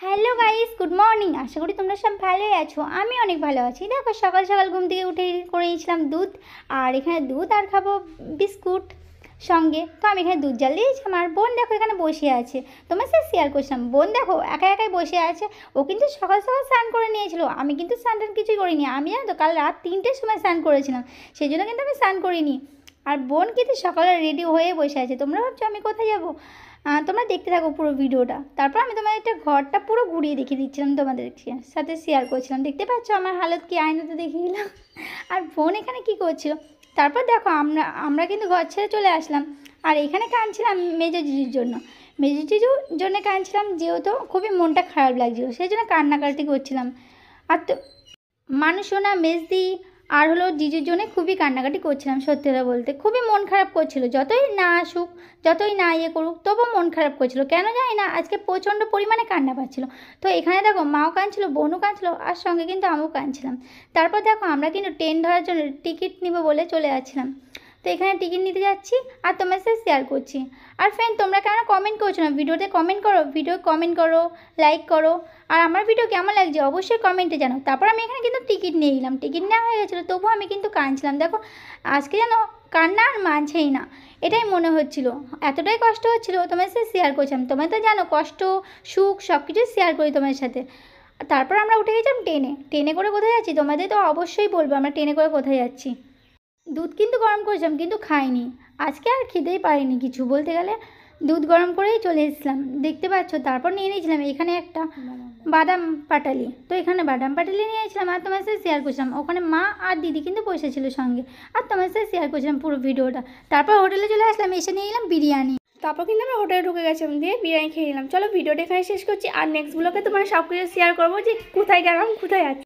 Hello guys, good morning. আশা করি তোমরা সব ভালোই আছো। আমি অনেক ভালো আছি। দেখো সকাল সকাল ঘুম থেকে উঠে করে নিয়েছিলাম দুধ, আর এখানে দুধ আর খাবো বিস্কুট সঙ্গে। তো আমি এখানে দুধ জাল দিয়েছিলাম, আর বোন দেখো এখানে বসে আছে। তোমার সাথে শেয়ার করছিলাম, বোন দেখো একা একাই বসে আছে। ও কিন্তু সকাল সকাল স্নান করে নিয়েছিল, আমি কিন্তু স্নান টান কিছুই করিনি। আমি জানো তো কাল রাত 3টের সময় স্নান করেছিলাম, সেই জন্য কিন্তু আমি স্নান করিনি। আর বোন কিন্তু সকালে রেডি হয়ে বসে আছে। তোমরা ভাবছো আমি কোথায় যাবো? তোমরা দেখতে থাকো পুরো ভিডিওটা। তারপর আমি তোমাদের একটা ঘরটা পুরো ঘুরিয়ে দেখিয়ে দিচ্ছিলাম, তোমাদের সাথে শেয়ার করছিলাম। দেখতে পাচ্ছ আমার হালত কি, আয়নাতে দেখিয়ে দিলাম। আর বোন এখানে কি করছিল। তারপর দেখো আমরা আমরা কিন্তু ঘর ছেড়ে চলে আসলাম। আর এখানে কাঁদছিলাম মেজো জিজুর জন্য। মেজো জিজুর জন্য কাঁদছিলাম, যেহেতু খুবই মনটা খারাপ লাগছিল, সেই জন্য কান্নাকাটি করছিলাম। আর তো মানুষও না, মেজদি আর হলো জিজুর জন্য খুবই কান্নাকাটি করছিলাম। সত্যি কথা বলতে খুবই মন খারাপ করছিল। যতই না আসুক, যতই না ইয়ে করুক, তবুও মন খারাপ করছিল। কেন জানি না, আজকে প্রচণ্ড পরিমাণে কান্না পাচ্ছিল। তো এখানে দেখো মাও কাঁদছিল, বোনও কাঁদছিল, আর সঙ্গে কিন্তু আমিও কাঁদছিলাম। তারপর দেখো আমরা কিন্তু ট্রেন ধরার জন্য টিকিট নিব বলে চলে যাচ্ছিলাম। তো এখানে টিকিট নিতে যাচ্ছি আর তোমার সাথে শেয়ার করছি। আর ফ্রেন্ড, তোমরা কেন কমেন্ট করছো না? ভিডিওতে কমেন্ট করো, কমেন্ট করো, লাইক করো। আর আমার ভিডিও কেমন লাগছে অবশ্যই কমেন্টে জানাও। তারপর আমি এখানে কিন্তু টিকিট নিয়ে নিলাম। টিকিট নেওয়া হয়ে গেছিলো, তবুও আমি কিন্তু কাঁদছিলাম। দেখো আজকে যেন কান্না আর মানছেই না, এটাই মনে হচ্ছিলো। এতটাই কষ্ট হচ্ছিলো, তোমার সাথে শেয়ার করছিলাম। তোমরা তো জানো কষ্ট সুখ সব কিছু শেয়ার করি তোমার সাথে। তারপর আমরা উঠে গেছিলাম ট্রেনে করে কোথায় যাচ্ছি তোমাদের তো অবশ্যই বলবো আমরা ট্রেনে করে কোথায় যাচ্ছি। দুধ কিন্তু গরম করেছিলাম, কিন্তু খাইনি। আজকে আর খেতেই পারিনি কিছু, বলতে গেলে দুধ গরম করেই চলে এসেছিলাম, দেখতে পাচ্ছ। তারপর নিয়ে নিয়েছিলাম এখানে একটা বাদাম পাটালি। তো এখানে বাদাম পাটালি নিয়েছিলাম, আর তোমার সাথে শেয়ার করছিলাম। ওখানে মা আর দিদি কিন্তু বসেছিল সঙ্গে, আর তোমার সাথে শেয়ার করছিলাম পুরো ভিডিওটা। তারপর হোটেলে চলে আসলাম, এসে নিয়ে এলাম বিরিয়ানি। তারপর কিন্তু আমরা হোটেলে ঢুকে গেছিলাম, দিয়ে বিরিয়ানি খেয়ে নিলাম। চলো ভিডিওটা এখানে শেষ করছি, আর নেক্সট ব্লগে তোমার সব কিছু শেয়ার করবো যে কোথায় গেলাম, কোথায় আছি।